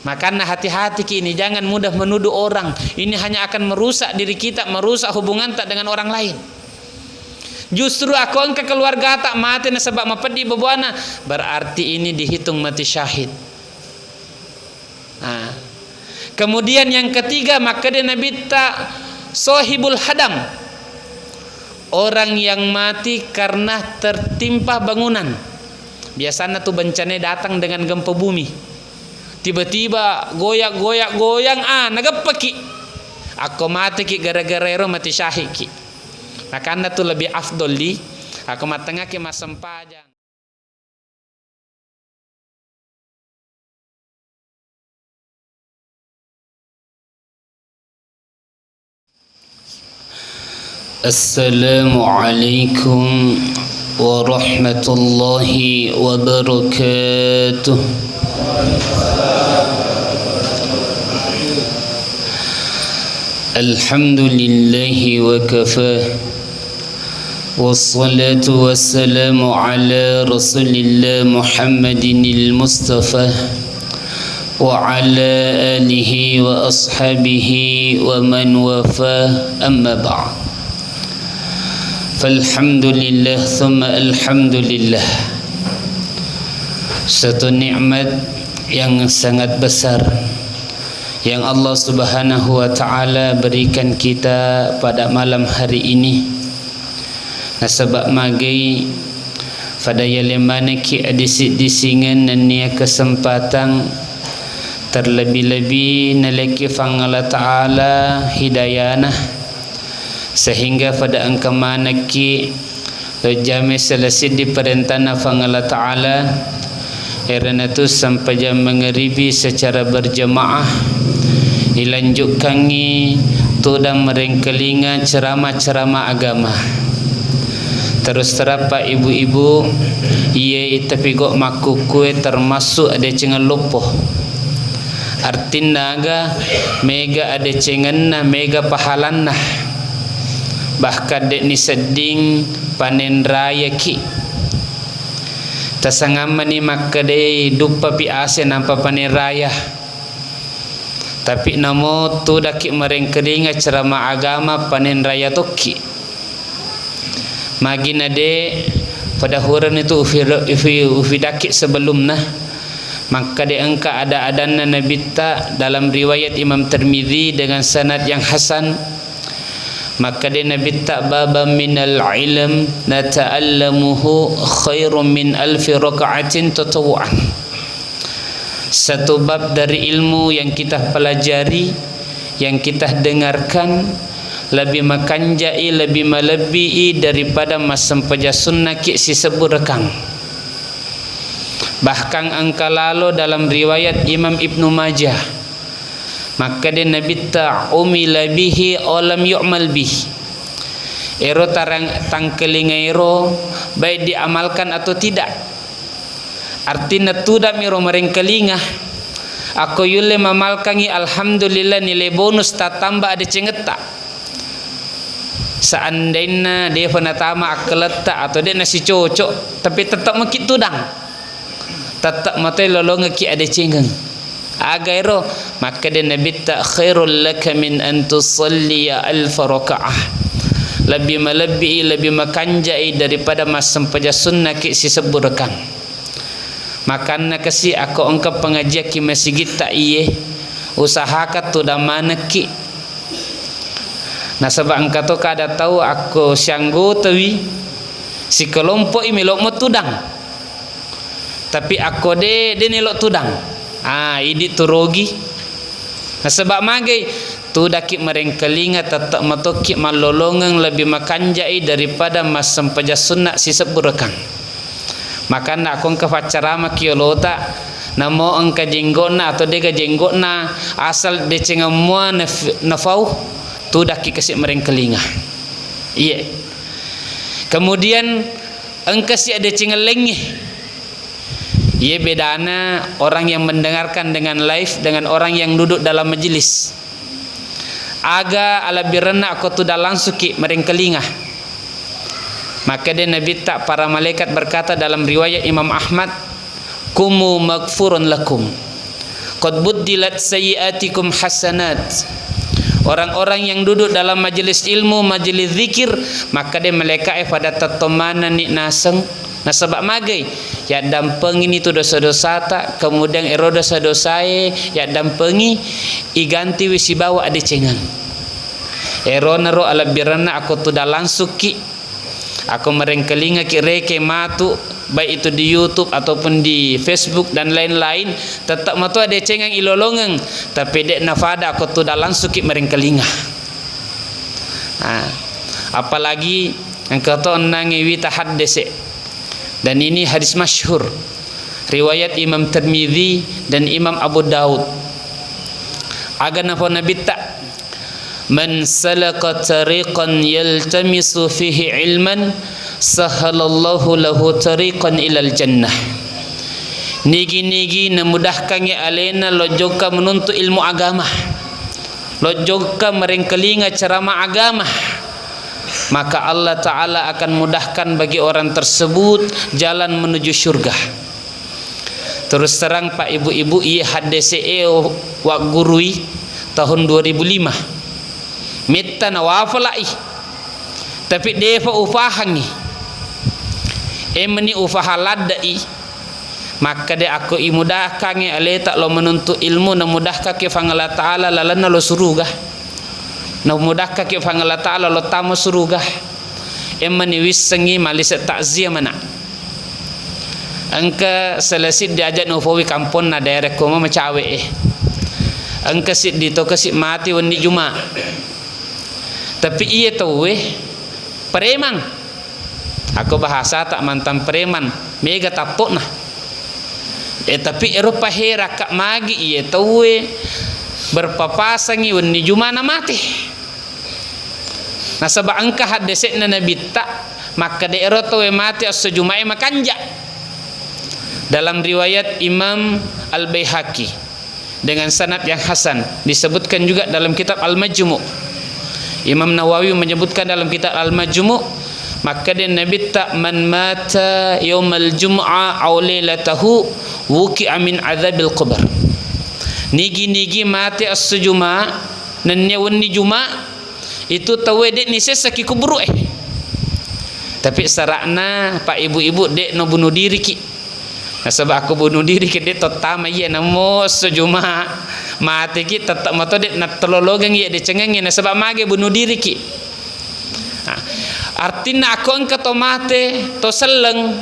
Makanya hati-hati kini, jangan mudah menuduh orang. Ini hanya akan merusak diri kita, merusak hubungan tak dengan orang lain. Justru aku angka keluarga tak mati sebab mapedi bebuana, berarti ini dihitung mati syahid. Nah, kemudian yang ketiga, maka dia Nabi tak sohibul hadam, orang yang mati karena tertimpa bangunan. Biasanya tuh bencana datang dengan gempa bumi, tiba-tiba goyang nagapaki, aku mati ki gara-gara ero mati syahid ki. Maka anda tuh lebih afdol di aku matengah ki mas sempajang. Assalamualaikum warahmatullahi wabarakatuh. Alhamdulillahi wa kafah, wassalatu wassalamu ala rasulillah Muhammadin al-Mustafa wa ala alihi wa ashabihi wa man wafah, amma ba'd. Falhamdulillah thumma alhamdulillah, satu nikmat yang sangat besar yang Allah Subhanahu wa taala berikan kita pada malam hari ini. Nasabak magai pada yalemane ki adisi-disingan dan nia kesempatan terlebih-lebih naleki fangala taala hidayana, sehingga pada angka mana ki jami selesai di perintah fangala taala erana tu sampai jam mengeribi secara berjemaah dilanjutkangi tudang merengkelinga ceramah-ceramah agama. Terus terapa ibu-ibu iye tapi kok maku kue termasuk ada cengan lopoh. Artinya aga mega ada cengan mega pahalan nah. Bahkan dek ni seding panen raya ki. Tasangaman ni maka de dupa pi ase nampa panen raya. Tapi namo tu daki merengkeringa ceramah agama panen raya toki. Magina de pada huran itu ufi daki sebelum nah. Maka de angka ada adanna Nabi ta dalam riwayat Imam Tirmizi dengan sanad yang hasan. Maka de Nabi ta baba minal ilm nata'allamuhu khairum min alfi raka'atin tatawu'an. Satu bab dari ilmu yang kita pelajari, yang kita dengarkan, lebih makanjai, lebih melebihi daripada masempajah sunnah ki si seburekang. Bahkan angka lalu dalam riwayat Imam Ibnu Majah, maka dia Nabi ta'umila bihi olam yu'mal bihi. Ero tangkelinga ero baik diamalkan atau tidak. Artinya tidak miro merengkelinga. Aku yule mamalkangi alhamdulillah nilai bonus tak tambah ada cengeta. Seandainya dia penatama akeleta atau dia nasi cocok, tapi tetap makit tudang, tetap matai lolong ki ada cengeng agairo, maka dia Nabi tak khairul laka min an tusalli alf rakaah, lebih melebihi, lebih makanjai daripada mas sempaja sunnah ki si seburekan. Makana kasi aku engkau pengajian ki masjid tak iye usahakan tu dah mana ki. Nah sebab engkau tu kada tahu aku sianggo tawi si kelompok ini lok tudang, tapi aku de nelok tudang. Ini tu rogi. Nah sebab magai tu daki merengkelinga tetap matoki malolongan lebih makanjai daripada mas sempaja sunnah si seburekan. Maka nak aku engkau pacarama kiolota namo engkau jenggona atau dega jenggona asal de cengamua nafau tu daki kasih merengkelinga. Iya. Kemudian engkau si ada cengelengnya. Iya bedana orang yang mendengarkan dengan live dengan orang yang duduk dalam majlis. Aga ala birana aku tu dah langsung ki merengkelinga. Maka dia Nabi tak para malaikat berkata dalam riwayat Imam Ahmad, kumu magfurun lakum, qad buddilat sayyiatikum hasanat. Orang-orang yang duduk dalam majlis ilmu, majlis zikir, maka dia mereka pada tatomana ni naseng nasabak magai ya dampengi itu dosa-dosa tak, kemudian ero dosa-dosa ya dampengi iganti wisi bawa ade cengang ero naro ala birana aku tu dalang suki aku merengkelinga kireke matu baik itu di YouTube ataupun di Facebook dan lain-lain, tetap matu ada cengang ilolongeng tapi dek nafada aku tu dalang suki merengkelinga. Apalagi engkau tu nangiwi tahaddese, dan ini hadis masyhur riwayat Imam Tirmidzi dan Imam Abu Daud. Agan apa Nabi tak man salaka tariqan yaltamisu fihi ilman sahalallahu lahu tariqan ilal jannah. Nigi-nigi memudahkan ya alena lojoka menuntut ilmu agama, lojoka merengkelinga ceramah agama, maka Allah Ta'ala akan mudahkan bagi orang tersebut jalan menuju syurga. Terus terang Pak Ibu-Ibu, ia hadese wak gurui tahun 2005 mita nawafalai tapi defa ufahangi emani ufahaladai, maka dia aku imudahkan ale tak lo menuntut ilmu na mudahkan ke fangala Ta'ala lalana lo suruga, na mudahkan ke fangala Ta'ala lo tamu suruga emani wisengi malisa takziah mana angka selesit diajak nufawi kampung na daerah koma macawe angka sit dito kasih mati wani Juma, tapi iya tahu preman. Aku bahasa tak mantan preman mega tapok nah tapi Eropa hera kak magi iya tahu berpapasangi wani Juma na mati. Nah sebab angka hadesek na Nabi tak maka daerah tahu mati as-sejumai makanja. Dalam riwayat Imam Al-Baihaqi dengan sanad yang hasan disebutkan juga dalam kitab Al-Majmu'. Imam Nawawi menyebutkan dalam kitab Al-Majmu', maka dia Nabi tak man mata yaumal jum'ah aw lailatahu wuqi'a min adzabil qabr. Nigi-nigi mati as-sujuma nannya wani Juma itu tawe dek ni sesaki kuburu tapi sarakna Pak Ibu-ibu dek no bunuh diri ki. Nah sebab aku bunuh diri ke dek totama iya namo sejuma mati ki tetap mato dek nak telologang iya dek cengengi. Nah sebab mage bunuh diri ki. Artinya aku angkat tomate to seleng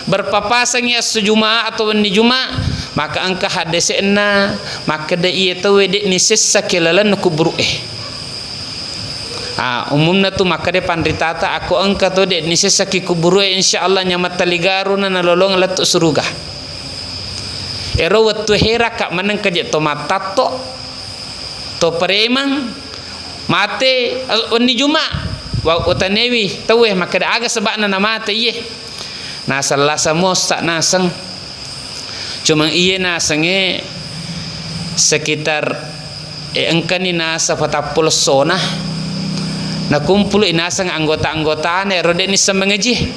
berpapasang ya sejuma atau ni Juma, maka angka hadesena maka de iya tahu dek ni sesa kelalan kubru umumna tu maka de pandritata aku angkat to dek ni sesa ki kubru insyaallah nyamat taligaruna nalolong latu suruga ero watu hera kak manang kaje tomatato to premang mate ni Juma wa utanewi tahu maka da aga sebabna na mata iye na salah samos tak naseng cuma iye nasenge sekitar engkani nasa patapul sona na kumpul inasang anggota-anggota ne rode ni semengaji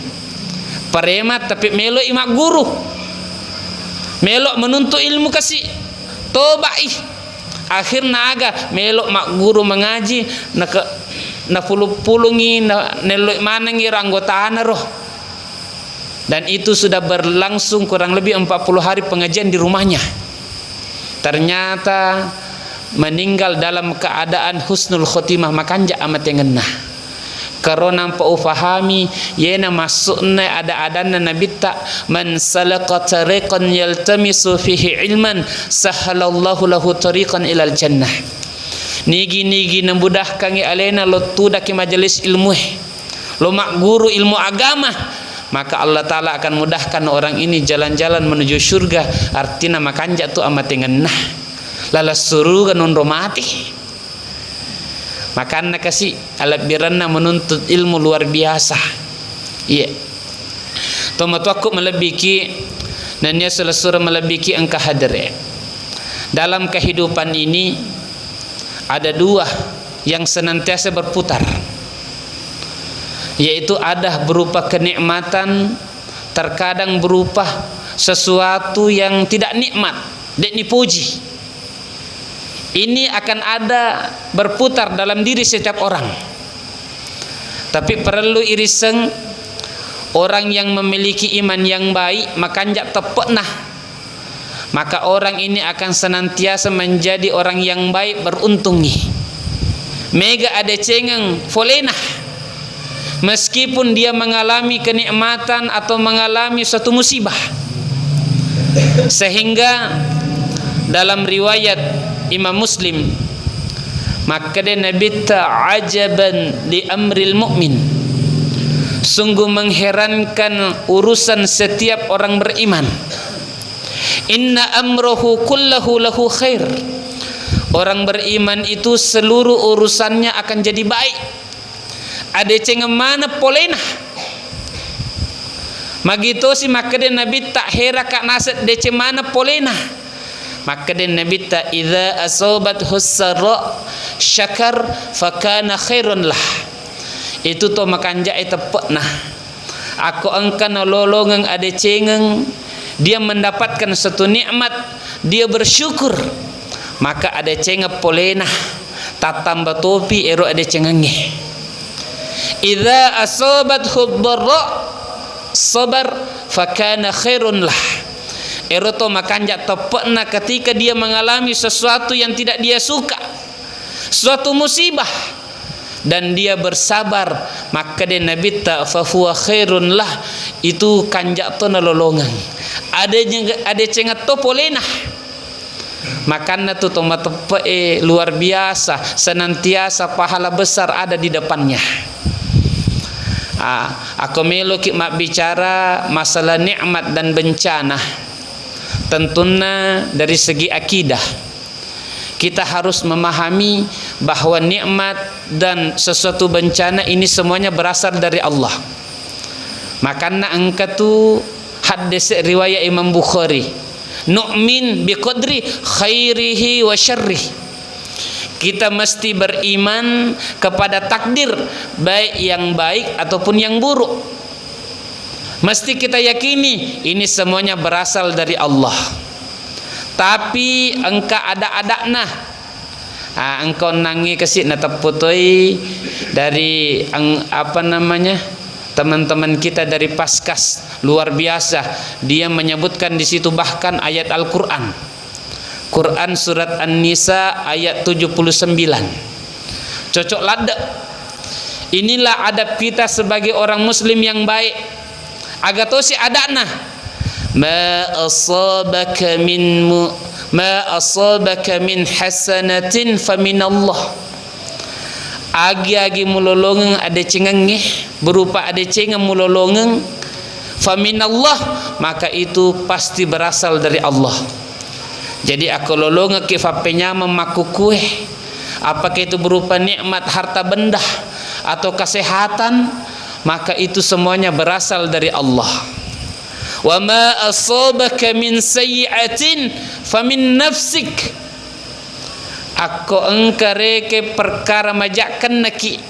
paremat tapi melo imak guru melo menuntut ilmu kasih tobai akhirnya aga melo mak guru mengaji na pulungi na neloi manangi anggota roh, dan itu sudah berlangsung kurang lebih 40 hari pengajian di rumahnya. Ternyata meninggal dalam keadaan husnul khotimah makanja amat yang genah. Karena nampak ufahami yena masukna ada-adana Nabi tak man salaka tariqan yaltamisu fihi ilman sahalallahu lahu tariqan ilal jannah. Nigi-nigi memudahkan alena lo tudak ke majelis ilmu lo mak guru ilmu agama, maka Allah Ta'ala akan mudahkan orang ini jalan-jalan menuju surga. Artinya makanja tu amat tengenah lalas suruh non romati makanya kasih alat birana menuntut ilmu luar biasa. Iya tomat aku melebiki dan ya selesura melebiki engkau hadir dalam kehidupan ini. Ada dua yang senantiasa berputar, yaitu ada berupa kenikmatan, terkadang berupa sesuatu yang tidak nikmat, dek ni puji. Ini akan ada berputar dalam diri setiap orang. Tapi perlu iriseng orang yang memiliki iman yang baik, maka jak tepeknah. Maka orang ini akan senantiasa menjadi orang yang baik, beruntungi. Mega ada cengeng folenah. Meskipun dia mengalami kenikmatan atau mengalami suatu musibah. Sehingga dalam riwayat Imam Muslim, maka dia Nabi ta'ajaban li amril mu'min, sungguh mengherankan urusan setiap orang beriman. Inna amrohu kullahu lahu khair. Orang beriman itu seluruh urusannya akan jadi baik. Ada cengeng mana polenah. Magito si maka dia Nabi tak hera kak nasat dece mana polenah. Maka dia Nabi ta idza asobat husara syakar fakana khairun lah. Itu to makanja tepek nah. Aku angkan lolongang ada cengeng, dia mendapatkan satu nikmat, dia bersyukur, maka ada cengeng polenah tatamba topi ero ada cengenge. Idza asobat hudra sabar fakana khairun lah. Eroto makanja tepekna ketika dia mengalami sesuatu yang tidak dia suka, suatu musibah, dan dia bersabar, maka dia Nabi ta fa huwa khairun lah, itu kanjak to nolongan. Ada cengat to polenah. Makanna tu toma tepe luar biasa, senantiasa pahala besar ada di depannya. Aku melukik mak bicara masalah nikmat dan bencana. Tentunya dari segi akidah kita harus memahami bahwa nikmat dan sesuatu bencana ini semuanya berasal dari Allah. Makanya angkatu hadis riwayat Imam Bukhari, nu'min biqadri khairihi wa syarrihi. Kita mesti beriman kepada takdir, baik yang baik ataupun yang buruk. Mesti kita yakini ini semuanya berasal dari Allah. Tapi engkau ada-ada engkau nangi kesik na teputoi dari apa namanya teman-teman kita dari Paskas, luar biasa. Dia menyebutkan di situ bahkan ayat Al-Qur'an. Quran surat An-Nisa ayat 79. Cocok ladek. Inilah adab kita sebagai orang muslim yang baik. Agatosi adakna ma asabaka min hasanatin faminallah. Agi mulolongang ada cengengeh berupa ada cengeng mulolongang faminallah, maka itu pasti berasal dari Allah. Jadi aku lolongang ke fapenya memaku kue, apakah itu berupa nikmat harta benda atau kesehatan, maka itu semuanya berasal dari Allah. Wa ma asabaka min sayyi'atin famin nafsik. Aku engkareke perkara majakan naki,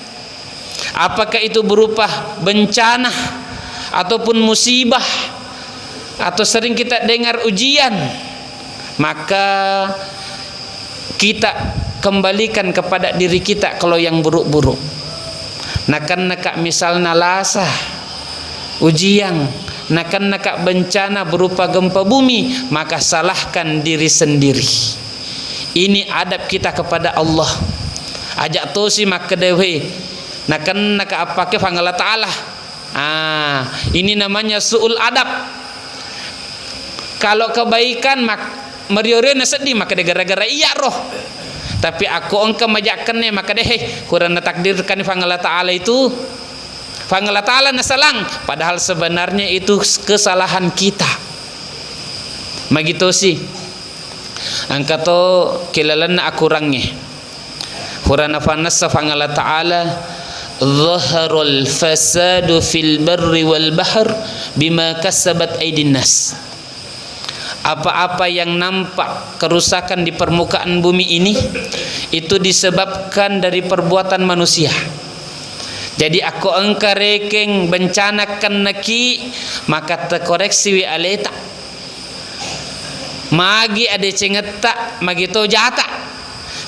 apakah itu berupa bencana ataupun musibah, atau sering kita dengar ujian, maka kita kembalikan kepada diri kita kalau yang buruk-buruk. Nakan nakak misalnya lasa ujian, nakan nakak bencana berupa gempa bumi, maka salahkan diri sendiri. Ini adab kita kepada Allah. Ajak tosi maka dewe nakan nakak apa ke Allah Ta'ala. Ini namanya su'ul adab. Kalau kebaikan mak meriorena sedih, maka dia gara-gara iya roh. Tapi aku engkau majakkannya, maka deh kurang takdirkan Allah Ta'ala itu Allah Ta'ala nasalang, padahal sebenarnya itu kesalahan kita. Begitu sih angka to kilalan aku kurangnya kurana fanasa Allah Ta'ala zaharul fasadu fil barri wal bahr bima kasabat aydin nas. Apa-apa yang nampak kerusakan di permukaan bumi ini itu disebabkan dari perbuatan manusia. Jadi aku engkau rekeng bencana kenaki, maka terkoreksi wi aleta. Magi ada cengeta, magi to jata.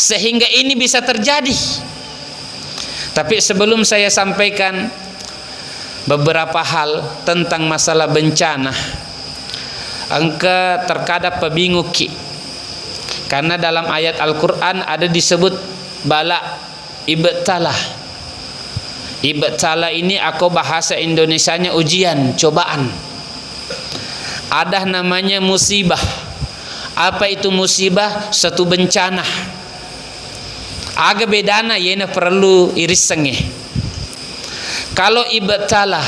sehingga ini bisa terjadi. Tapi sebelum saya sampaikan beberapa hal tentang masalah bencana, engka terkadang pebingung ki, karena dalam ayat Al-Quran ada disebut bala, ibtalah. Ibtalah ini aku bahasa Indonesianya ujian, cobaan. Ada namanya musibah. Apa itu musibah? Satu bencana. Aga bedana yena perlu iris senge. Kalau ibtalah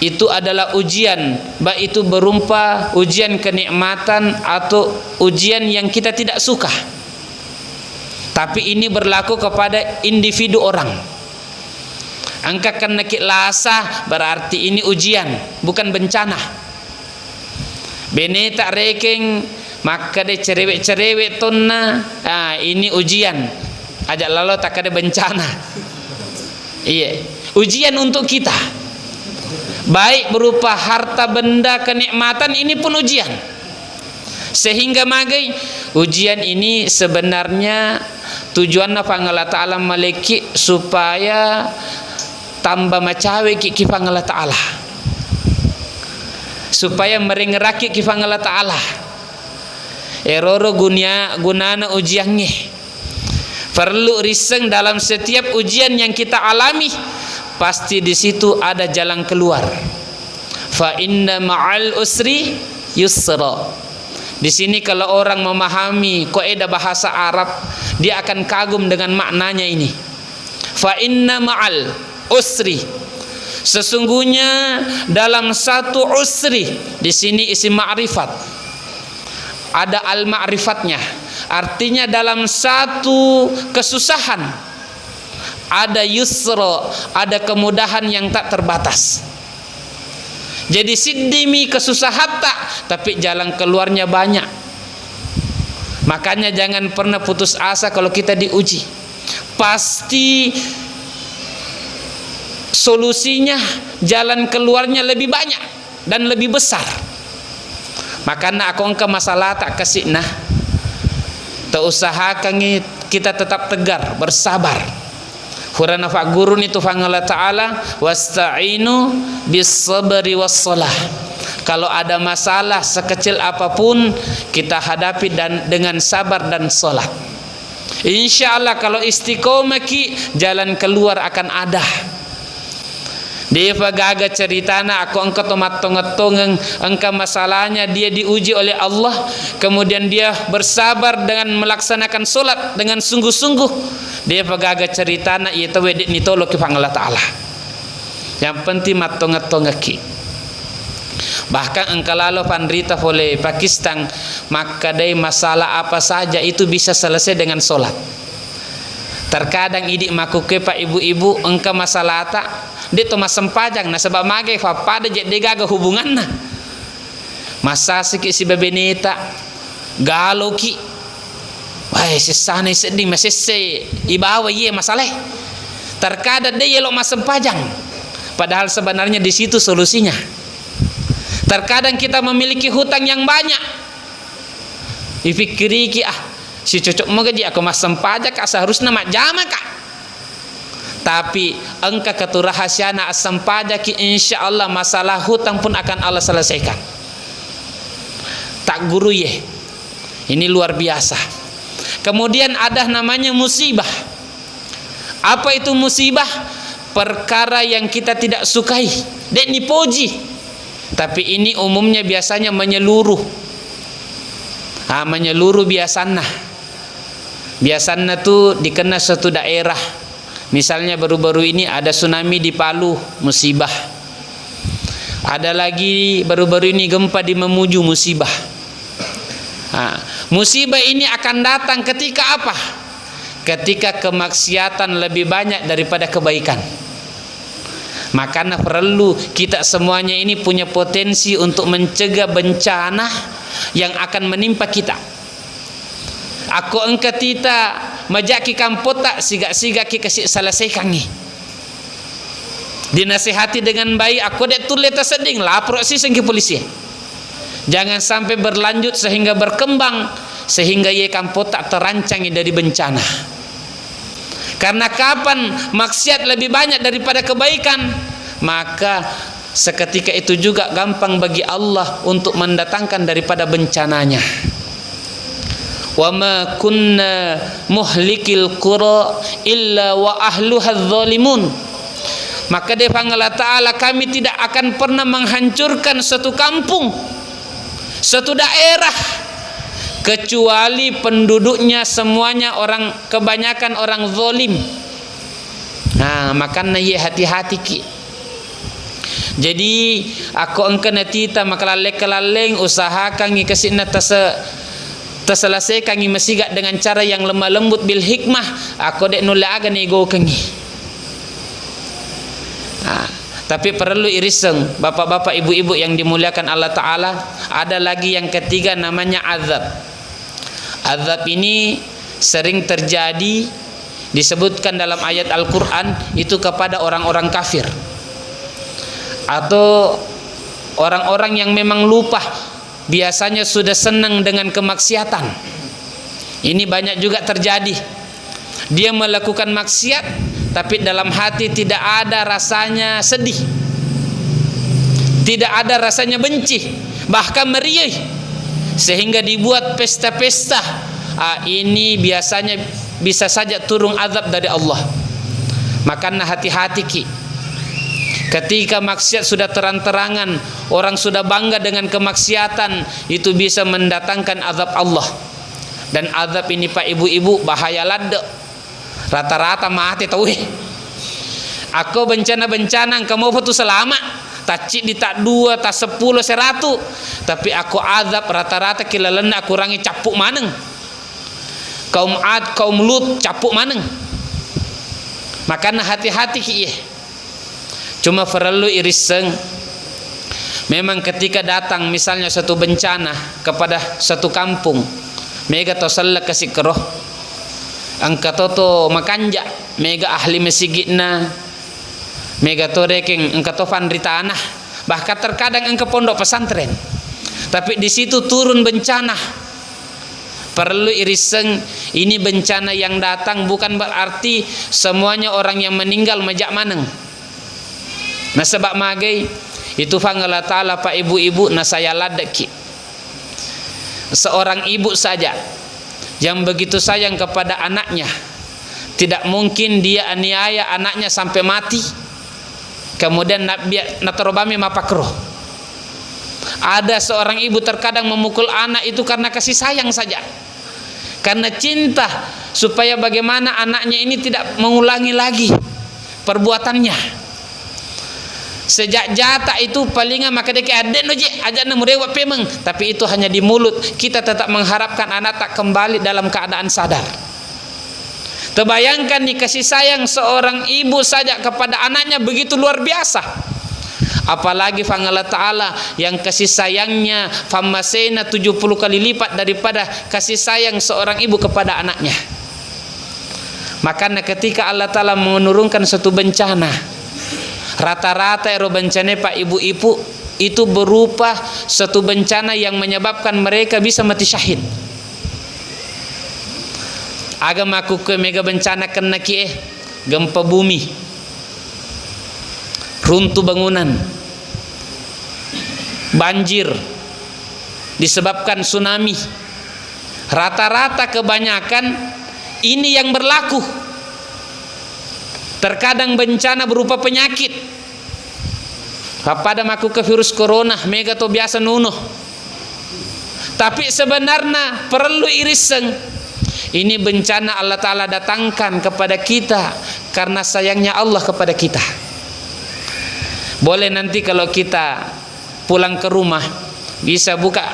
itu adalah ujian, baik itu berupa ujian kenikmatan atau ujian yang kita tidak suka. Tapi ini berlaku kepada individu orang. Angka kena lasa berarti ini ujian, bukan bencana. Bene tak rekeng maka de cerewek-cerewek tonna, ini ujian. Ajak lalu tak ada bencana. Iya, ujian untuk kita. Baik berupa harta benda kenikmatan, ini pun ujian. Sehingga magai ujian ini sebenarnya tujuannya Allah Ta'ala maliki supaya tambah macawe ki Allah Ta'ala, supaya merengeraki ki Allah Ta'ala. Eroro gunana ujiannya. Perlu riseng dalam setiap ujian yang kita alami, pasti di situ ada jalan keluar. Fa inna ma'al usri yusra. Di sini kalau orang memahami kaidah bahasa Arab, dia akan kagum dengan maknanya ini. Fa inna ma'al usri. Sesungguhnya dalam satu usri, di sini isim ma'rifat. Ada al-ma'rifatnya. Artinya dalam satu kesusahan ada yusra, ada kemudahan yang tak terbatas. Jadi siddimi kesusahan tak, tapi jalan keluarnya banyak. Makanya jangan pernah putus asa kalau kita diuji. Pasti solusinya, jalan keluarnya lebih banyak dan lebih besar. Makanya aku engkau masalah tak kasih nah, tak usahakan kita tetap tegar, bersabar. Hurana fa gurun itu Allah Ta'ala, wasta'inu bis sabri was salah. Kalau ada masalah sekecil apapun, kita hadapi dan dengan sabar dan salat. Insya Allah kalau istiqomah ki, jalan keluar akan ada. Dia pagaga ceritana aku engkau tomat-tongetongeng engkau masalahnya dia diuji oleh Allah, kemudian dia bersabar dengan melaksanakan solat dengan sungguh-sungguh. Dia pagaga ceritana ieu wedik nitolo ki Allah Ta'ala. Yang penting matonget-tongeki. Bahkan engkau lalu pandrita oleh Pakistan, maka dari masalah apa saja itu bisa selesai dengan solat. Terkadang idik makuke pak ibu-ibu engkau masalah tak dia tu masam pajang na sebab magai fa pada je degaga hubungan na masa sikit si bebeneta galo ki wah sesane sedih masih se ibawa ye masalah. Terkadang dia yelo masam pajang padahal sebenarnya di situ solusinya. Terkadang kita memiliki hutang yang banyak, dipikiri ki si cocok moga dia aku masam pajak seharusnya mak jama kak. Tapi engkau ketu rahasiana asam pajak insya Allah masalah hutang pun akan Allah selesaikan. Tak guru ye. Ini luar biasa. Kemudian ada namanya musibah. Apa itu musibah? Perkara yang kita tidak sukai. Dek ni poji. Tapi ini umumnya biasanya menyeluruh. Menyeluruh biasanya. Biasanya tu dikena satu daerah. Misalnya baru-baru ini ada tsunami di Palu, musibah. Ada lagi baru-baru ini gempa di Mamuju, musibah. Musibah ini akan datang ketika apa? Ketika kemaksiatan lebih banyak daripada kebaikan. Makanya perlu kita semuanya ini punya potensi untuk mencegah bencana yang akan menimpa kita. Aku engkau tita majaki kampot tak siga-siga ki kasih selesaikan ni. Dinasihati dengan baik. Aku dek tulis terseding lapor si sengki polisi. Jangan sampai berlanjut sehingga berkembang sehingga ia kampo tak terancang dari bencana. Karena kapan maksiat lebih banyak daripada kebaikan, maka seketika itu juga gampang bagi Allah untuk mendatangkan daripada bencananya. Wa ma kunna muhlikil qura illa wa ahluha dzalimun. Maka dia Allah Ta'ala, kami tidak akan pernah menghancurkan satu kampung, satu daerah, kecuali penduduknya semuanya orang, kebanyakan orang zalim. Nah, makanya ye hati-hati ki. Jadi aku engkau tita makalaleng usahakan ngi kesina terselesaikan ngi mesigat dengan cara yang lemah lembut bil hikmah. Aku dek nula aga nego kengi. Tapi perlu iriseng bapak-bapak ibu-ibu yang dimuliakan Allah Ta'ala. Ada lagi yang ketiga namanya azab. Azab ini sering terjadi, disebutkan dalam ayat Al-Quran itu kepada orang-orang kafir atau orang-orang yang memang lupa, biasanya sudah senang dengan kemaksiatan. Ini banyak juga terjadi. Dia melakukan maksiat tapi dalam hati tidak ada rasanya sedih, tidak ada rasanya benci, bahkan meriah, sehingga dibuat pesta-pesta. Ini biasanya bisa saja turun azab dari Allah. Makanya hati-hati ki. Ketika maksiat sudah terang-terangan, orang sudah bangga dengan kemaksiatan, itu bisa mendatangkan azab Allah. Dan azab ini Pak Ibu-ibu bahaya lada. Rata-rata mati tahu. Aku bencana-bencana kamu foto selama tak cik di tak 2 tak 10 100, tapi aku azab rata-rata kilalena aku rangi capuk maneng. Kaum Ad, kaum Lut capuk maneng. Makanya hati-hati ki. Cuma perlu iriseng. Memang ketika datang misalnya satu bencana kepada satu kampung, mega to salak kasih keroh, angka toto makanja mega ahli mesigitna, mega to rekeng angka to fandri tanah, bahkan terkadang angka pondok pesantren. Tapi di situ turun bencana. Perlu iriseng, ini bencana yang datang bukan berarti semuanya orang yang meninggal majak maneng. Nah sebab magai itu fangala ta'ala Pak ibu-ibu na saya ladeki. Seorang ibu saja yang begitu sayang kepada anaknya, tidak mungkin dia aniaya anaknya sampai mati kemudian natarobami mapakro. Ada seorang ibu terkadang memukul anak itu karena kasih sayang saja, karena cinta, supaya bagaimana anaknya ini tidak mengulangi lagi perbuatannya. Sejak jata itu palingan maka dia aden oje aja namurewak pemeng, tapi itu hanya di mulut. Kita tetap mengharapkan anak tak kembali dalam keadaan sadar. Terbayangkan nih kasih sayang seorang ibu saja kepada anaknya begitu luar biasa. Apalagi fangala ta'ala yang kasih sayangnya famasena 70 kali lipat daripada kasih sayang seorang ibu kepada anaknya. Makanya ketika Allah Ta'ala menurunkan satu bencana, rata-rata bencana Pak ibu-ibu itu berupa satu bencana yang menyebabkan mereka bisa mati syahid. Agamaku ke mega bencana kena kie, gempa bumi, runtuh bangunan, banjir, disebabkan tsunami. Rata-rata kebanyakan ini yang berlaku. Terkadang bencana berupa penyakit. Pada maku ke virus corona mega to biasa nuno. Tapi sebenarnya perlu iriseng. Ini bencana Allah Ta'ala datangkan kepada kita karena sayangnya Allah kepada kita. Boleh nanti kalau kita pulang ke rumah bisa buka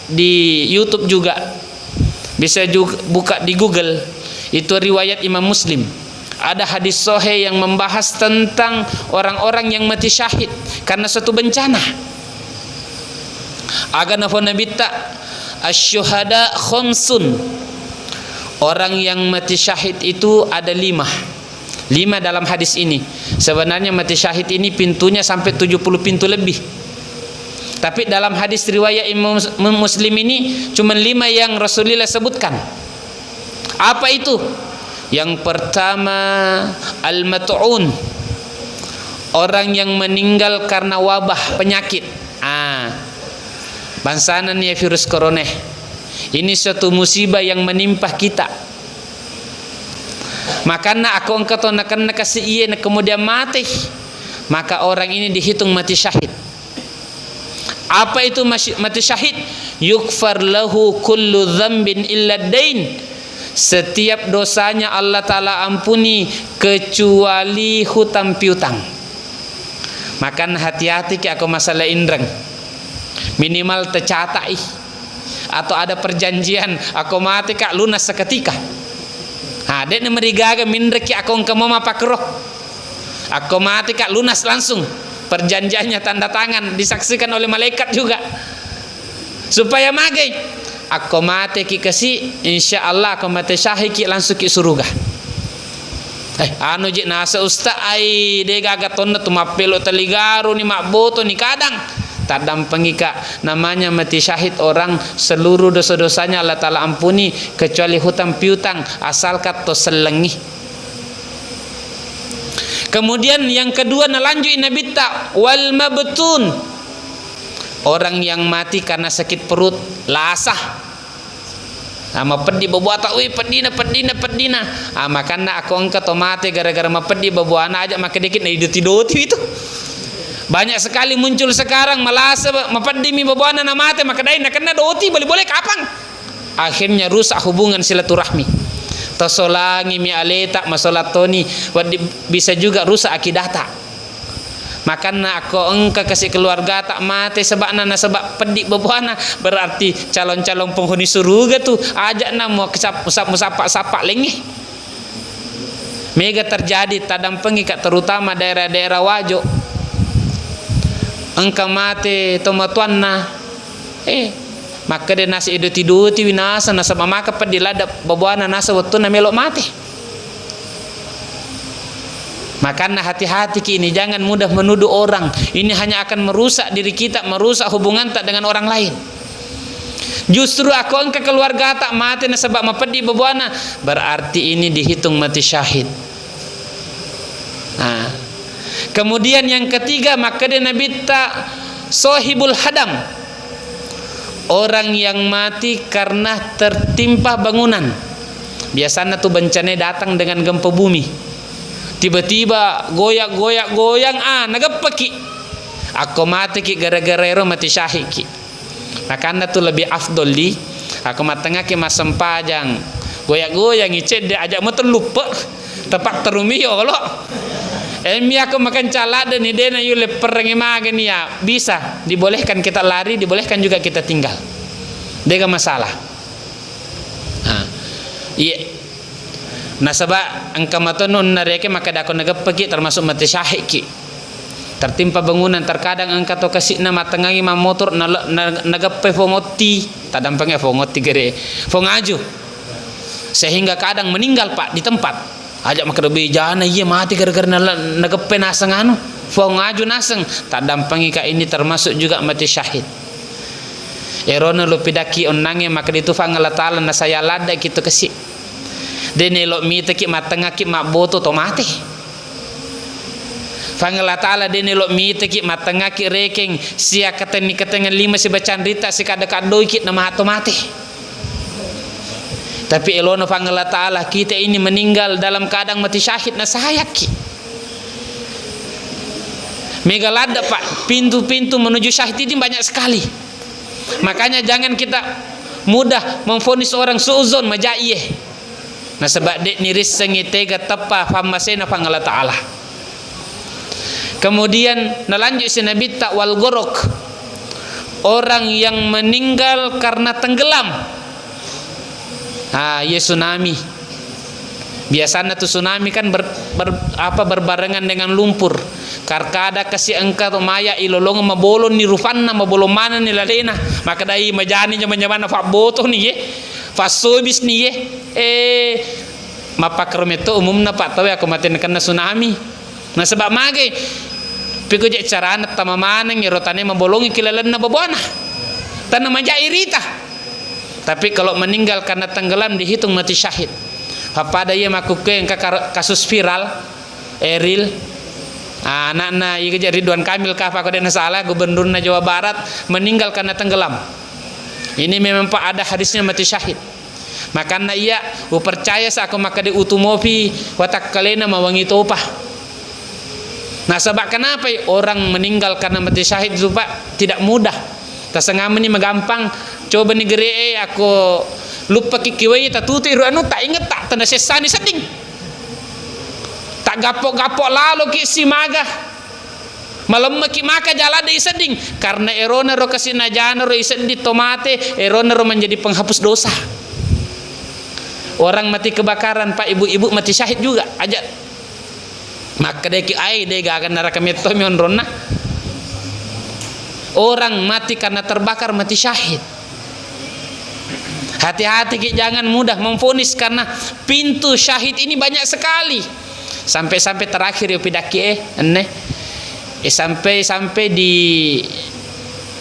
di YouTube juga, bisa juga buka di Google. Itu riwayat Imam Muslim. Ada hadis sahih yang membahas tentang orang-orang yang mati syahid karena satu bencana. Agana fonabita asyuhada khamsun. Orang yang mati syahid itu ada 5 dalam hadis ini. Sebenarnya mati syahid ini pintunya sampai 70 pintu lebih. Tapi dalam hadis riwayat Imam Muslim ini cuma 5 yang Rasulullah sebutkan. Apa itu? Yang pertama, al-mat'un, orang yang meninggal karena wabah penyakit. Bansanan ya virus corona. Ini suatu musibah yang menimpa kita. Makanya aku engkau nak kasih iya kemudian mati, maka orang ini dihitung mati syahid. Apa itu mati syahid? Yukfar lahu kullu dzambin illa dain. Setiap dosanya Allah Ta'ala ampuni kecuali hutang piutang. Makan hati-hati ki aku masalah indrang. Minimal tercatai atau ada perjanjian aku mati kak lunas seketika. Dek merigaga mindreki aku engkau mau mapakroh. Aku mati kak lunas langsung. Perjanjiannya tanda tangan disaksikan oleh malaikat juga. Supaya magai aku mati ki kasih insya Allah aku mati syahid ki langsung ki surga. Anu je nasa ustaz ai de gagaton tu mapelo teligaru ni makboto ni kadang tadam pengika namanya mati syahid orang seluruh dosa-dosanya Allah Ta'ala ampuni kecuali hutang piutang asal kato selengi. Kemudian yang kedua nalanjut Nabi tak wal mabtun, orang yang mati karena sakit perut lasah. Ama pedih bawa tak, pedina. Makanya aku angkat mati gara-gara mapedi bawa anak aja maka dikit na idoti itu. Banyak sekali muncul sekarang malasa mapedi mi bawa anak mati maka dai nak kena doti boleh kapan? Akhirnya rusak hubungan silaturahmi. Tosolangi mi aleta masalah toni bisa juga rusak akidah tak. Makanya aku engkau kasih keluarga tak mati sebab nana sebab pedik bebuana berarti calon-calon penghuni surga tu ajak nama musapa lengi. Mega terjadi tadam pengikat terutama daerah-daerah wajo. Engkau mati tomatuanna maka dia nasi iduti winasa nasa maka pedilada bebuana nasa waktu na melok mati. Makanya hati-hati kini jangan mudah menuduh orang. Ini hanya akan merusak diri kita, merusak hubungan tak dengan orang lain. Justru aku engkau keluarga tak mati na sebab mapedi bebuana berarti ini dihitung mati syahid. Kemudian yang ketiga maka dia Nabi tak sohibul hadam, orang yang mati karena tertimpa bangunan. Biasanya tuh bencana datang dengan gempa bumi. Tiba-tiba goyang nagapaki aku mati ki gara-gara ero mati syahid ki. Makanya tu lebih afdol di aku matengah ki masem pajang goyang icet dia ajak mata lupa tepak terumi yo lo emi aku makan calada ni dena yule perengi magen ya bisa dibolehkan kita lari, dibolehkan juga kita tinggal, dega masalah. Iya. Nah sebab engkau matonun nareke maka dako nagapagi termasuk mati syahid ki. Tertimpa bangunan terkadang engkau to kasih nama tengangi motor nagape fongoti tadam pengen fongoti gere fongaju sehingga kadang meninggal pak di tempat ajak maka lebih jana iya mati gara-gara nagape naseng anu fongaju naseng tadam pengika ini termasuk juga mati syahid. Erona lu pidaki onange maka ditufang Allah Ta'ala na saya lada gitu kasih. Dene lo mite ki matanga ki makboto to mati. Fangala Ta'ala dene lo mite ki matanga ki rekeng sia kateni katengan 5 si bacaan rita si kada-kadoi ki nama to mati. Tapi elono fangala Ta'ala kita ini meninggal dalam keadaan mati syahid na sayak ki. Megalada pak pintu-pintu menuju syahid ini banyak sekali. Makanya jangan kita mudah memvonis orang suuzon majaiyeh. Nah sebab dek niris sengitega tepa famasena pangala Ta'ala. Kemudian nalanjut si Nabi tak wal gorok, orang yang meninggal karena tenggelam. Ya tsunami. Biasanya tuh tsunami kan berbarengan dengan lumpur. Karkada kasih engkau maya ilolong mabolon ni rufanna mabolon mana ni lalena. Maka dai majani jaman-jaman fa boto ni ye. Fasobis ni ye mapakrom itu umumna pak tahu aku mati kena tsunami. Nah sebab magai Piko je carana tamamaneng rotane membolongi kilalanna babona. Tanah maja irita. Tapi kalau meninggal karena tenggelam dihitung mati syahid. Apa ada yang makuke kasus viral Eril anak-anak iya kerja Ridwan Kamil kah apa kena salah gubernurna Jawa Barat meninggal karena tenggelam. Ini memang pak ada hadisnya mati syahid. Makanya ia percaya aku maka di utumopi watak kalena mawangi topah. Nah sebab kenapa orang meninggal karena mati syahid itu pak tidak mudah. Tasengam ini magampang. Coba negeri aku lupa kikiwai tak tuti anu tak ingat tak tanda sesani seding. Tak gapok-gapok lalu ki si maga. Malam ki maka jalan di seding karena erona ro kasina jana ro isen di tomate erona ro menjadi penghapus dosa. Orang mati kebakaran pak ibu-ibu mati syahid juga aja. Maka deki ai de akan neraka metomion rona. Orang mati karena terbakar mati syahid. Hati-hati jangan mudah memvonis karena pintu syahid ini banyak sekali. Sampai terakhir ya pidaki sampai di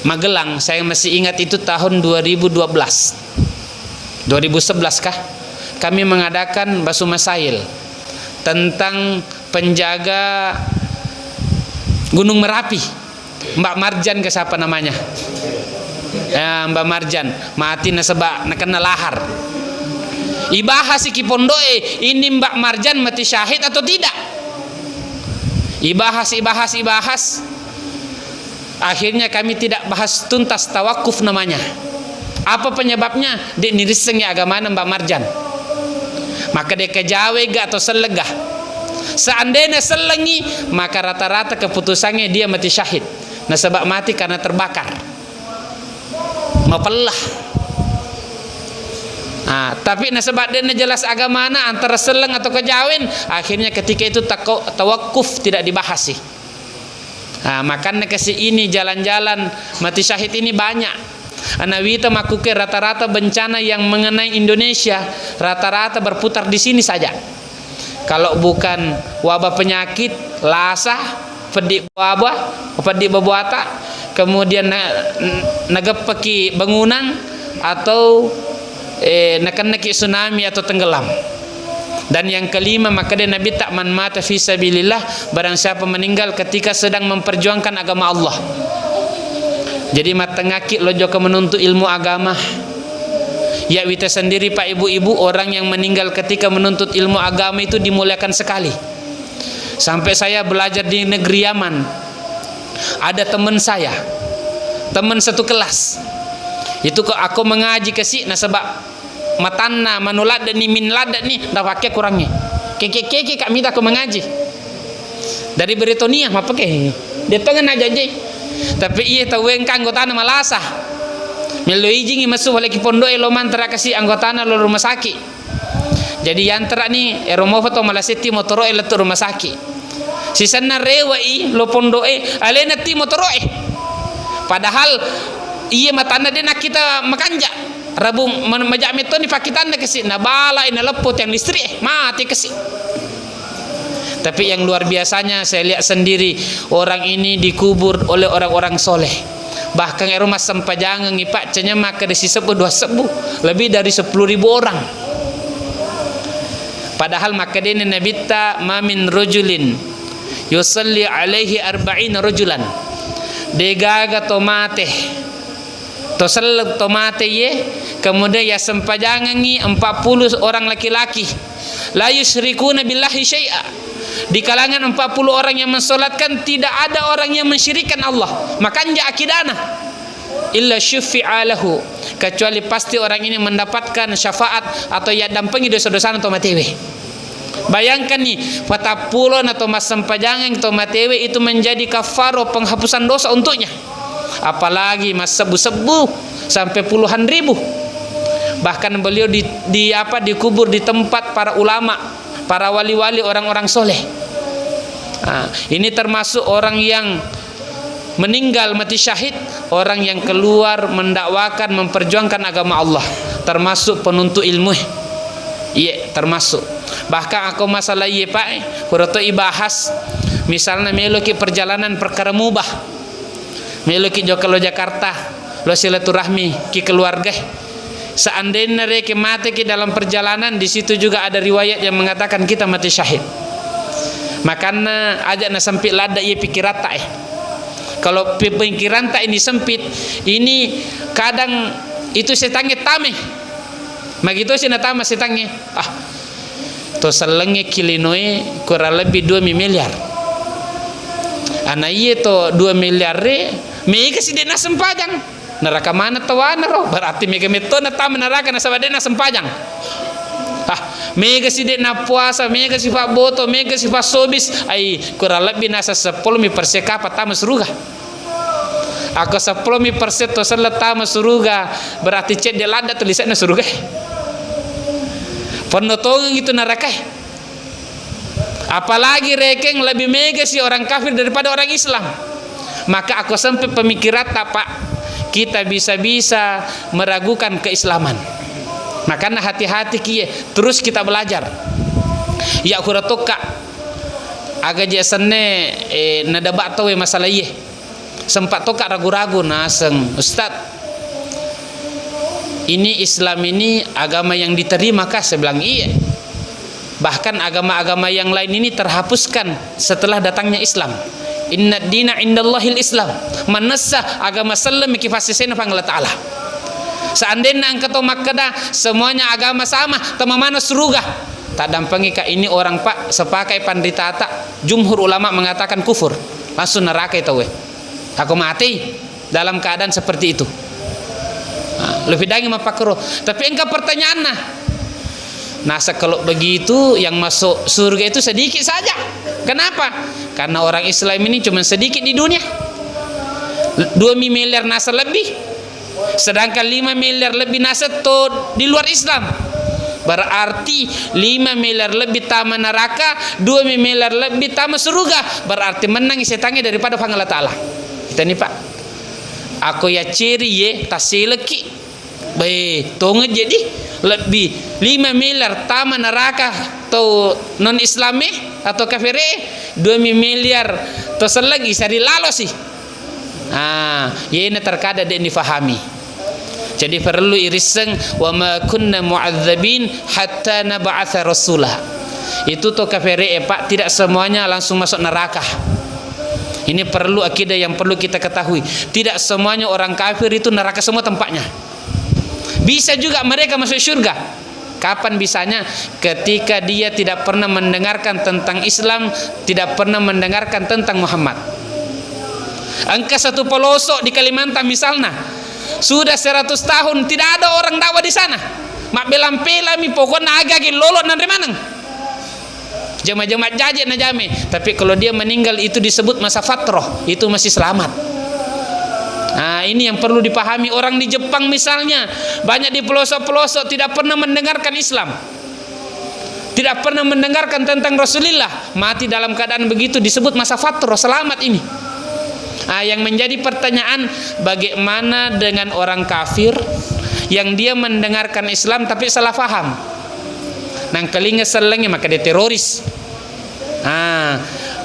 Magelang saya masih ingat itu tahun 2012. 2011 kah? Kami mengadakan basu masail tentang penjaga Gunung Merapi. Mbak Marjan ke siapa namanya? Ya, Mbak Marjan mati nasabak kena lahar. Ibahas iki pondoe ini Mbak Marjan mati syahid atau tidak? Ibahas. Akhirnya kami tidak bahas tuntas tawakuf namanya. Apa penyebabnya? Di nirisengnya agama Mbak Marjan. Maka dia kejawe gak atau selegah. Seandainya selengi maka rata-rata keputusannya dia mati syahid. Nah sebab mati karena terbakar. Mapelah. Nah, tapi sebab dia jelas agama antara seleng atau kejawin, akhirnya ketika itu tawakuf tidak dibahas sih. Nah, makanya kasih ini jalan-jalan mati syahid ini banyak. Anawita makuke rata-rata bencana yang mengenai Indonesia rata-rata berputar di sini saja. Kalau bukan wabah penyakit, lasah, pedik babuata, kemudian nagepeki bangunan atau nakennaki tsunami atau tenggelam. Dan yang kelima maka dia Nabi tak man mata fi sabilillah, barang siapa meninggal ketika sedang memperjuangkan agama Allah. Jadi matengaki lojo ke menuntut ilmu agama. Ya wita sendiri pak ibu-ibu orang yang meninggal ketika menuntut ilmu agama itu dimuliakan sekali. Sampai saya belajar di negeri Yaman. Ada teman saya, teman satu kelas. Itu kok aku mengaji ke si nasabak matanna manulad dan min lad ni dah pakai kurangnya. Keke kak minta aku mengaji. Dari Britania apa ke? Dia tangan aja je. Tapi iya tahu engkang anggotana malasah. Melo ijingi masuk lagi pondok elo mantra kasih anggotana lo rumah sakit. Jadi yantra ni eromo foto malaseti motoro elo tu rumah sakit. Sisana rewai lo pondok alena ti motoro Padahal iya matana dia nak kita makanja. Rabu majak meto ni pakitan kasih na bala ina lepot yang listrik mati kasih. Tapi yang luar biasanya saya lihat sendiri orang ini dikubur oleh orang-orang soleh. Bahkan rumah sempajangan ngipak cenya maka di sebu 2 sebu lebih dari 10.000 orang. Padahal maka dia Nabi ta mamin rojulin yusalli alaihi 40 rojulan. Degaga tomate tosel tomate ye kemudian ya sempajangan ngi 40 orang laki-laki la yusyrikuna billahi syai'a. Di kalangan 40 orang yang mensolatkan tidak ada orang yang mensyirikkan Allah. Makanya akidana illa syufi'a lahu, kecuali pasti orang ini mendapatkan syafaat atau ya dampengi dosa-dosa atau matewe. Bayangkan nih 40 atau mas sempajangan atau matewe itu menjadi kafaro penghapusan dosa untuknya. Apalagi mas sebu-sebu sampai puluhan ribu. Bahkan beliau dikubur di tempat para ulama, para wali-wali, orang-orang soleh. Nah, ini termasuk orang yang meninggal mati syahid, orang yang keluar mendakwakan, memperjuangkan agama Allah, termasuk penuntut ilmu. Iya, termasuk. Bahkan aku masalah iya pak, kuroto ibahas misalnya meloki perjalanan perkara mubah, meloki jokalo Jakarta, lo silaturahmi ki keluarga. Seandainya mereka mati ki dalam perjalanan, di situ juga ada riwayat yang mengatakan kita mati syahid. Makanya ajak na sempit lada ia pikiran tak Kalau pikiran tak ini sempit, ini kadang itu setange tameh. Begitu sih natama setange. To selenge kilinoe kurang lebih 2 miliar. Ana iye to 2 miliar re, mega si dena sempajang. Neraka mana tawana ro? Berarti mega metona tam neraka na sabadena sempajang. Mega si dena puasa, mega si pak boto, mega si pak sobis, ai kurang lebih nasa 10% kapa tamu suruga. Aku 10% to salat tamu suruga, berarti cek dia lada tulisannya suruga. Penotong itu neraka. Apalagi rekeng lebih mega si orang kafir daripada orang Islam. Maka aku sampai pemikiran tak pak, kita bisa-bisa meragukan keislaman. Makanya hati-hati kie, terus kita belajar. Ya aku ratoka agak jasane nada bakto masalah iye. Sempat toka ragu-ragu naseng Ustaz, ini Islam ini agama yang diterima kah? Saya bilang iya. Bahkan agama-agama yang lain ini terhapuskan setelah datangnya Islam. Inna dina indallahil Islam. Manassa agama Islam iki fasisena pangala taala. Seandainya angkat makkada semuanya agama sama, tema mana surga. Tak dampangi ka ini orang pak sepakai panditata. Jumhur ulama mengatakan kufur, langsung neraka itu weh. Aku mati dalam keadaan seperti itu. Lebih dangi mapakro. Tapi engkau pertanyaan nah kalau begitu yang masuk surga itu sedikit saja. Kenapa? Karena orang Islam ini cuma sedikit di dunia. 2 miliar nasa lebih, sedangkan 5 miliar lebih nasa di luar Islam. Berarti 5 miliar lebih taman neraka, 2 miliar lebih taman surga. Berarti menang setannya daripada Allah Ta'ala. Kita nih pak, aku ya ciri ye tasileki baik tonge jadi lebih 5 miliar taman neraka atau non Islami atau kafir 2 miliar to selagi sari lalo sih. Ini terkadang dia difahami. Jadi perlu iriseng wa ma kunna mu'adzabin hatta nab'atha rasulah. Itu to kafir pak, tidak semuanya langsung masuk neraka. Ini perlu akidah yang perlu kita ketahui. Tidak semuanya orang kafir itu neraka semua tempatnya. Bisa juga mereka masuk surga. Kapan bisanya? Ketika dia tidak pernah mendengarkan tentang Islam, tidak pernah mendengarkan tentang Muhammad. Angka satu pelosok di Kalimantan misalnya, sudah 100 tahun tidak ada orang dakwah di sana. Mak belam-pelami pokoknya agak lolot nanti manang. Jemaah-jemaah jajet na jame. Tapi kalau dia meninggal itu disebut masa fatrah, itu masih selamat. Ini yang perlu dipahami. Orang di Jepang misalnya, banyak di pelosok-pelosok tidak pernah mendengarkan Islam, tidak pernah mendengarkan tentang Rasulullah. Mati dalam keadaan begitu disebut masa fatrah, selamat ini. Yang menjadi pertanyaan, bagaimana dengan orang kafir yang dia mendengarkan Islam tapi salah faham? Nang kelinga selengnya maka dia teroris.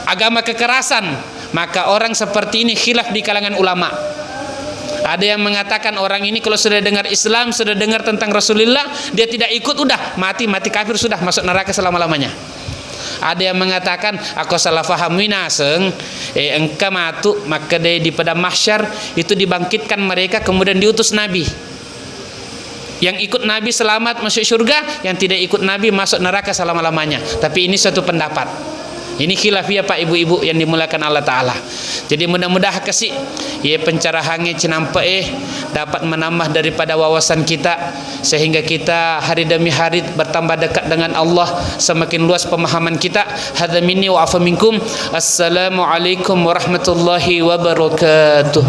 Agama kekerasan, maka orang seperti ini khilaf di kalangan ulama. Ada yang mengatakan orang ini kalau sudah dengar Islam, sudah dengar tentang Rasulullah, dia tidak ikut, udah mati kafir, sudah masuk neraka selama-lamanya. Ada yang mengatakan aku salah faham winaseng, engkau matu maka dia di padang mahsyar itu dibangkitkan mereka, kemudian diutus Nabi. Yang ikut Nabi selamat masuk surga, yang tidak ikut Nabi masuk neraka selama-lamanya. Tapi ini suatu pendapat. Ini khilafiyah pak ibu-ibu yang dimulakan Allah Ta'ala. Jadi mudah-mudahan kasih pencerahannya cenampe dapat menambah daripada wawasan kita, sehingga kita hari demi hari bertambah dekat dengan Allah, semakin luas pemahaman kita. Hadza minni wa afa minkum. Assalamualaikum warahmatullahi wabarakatuh.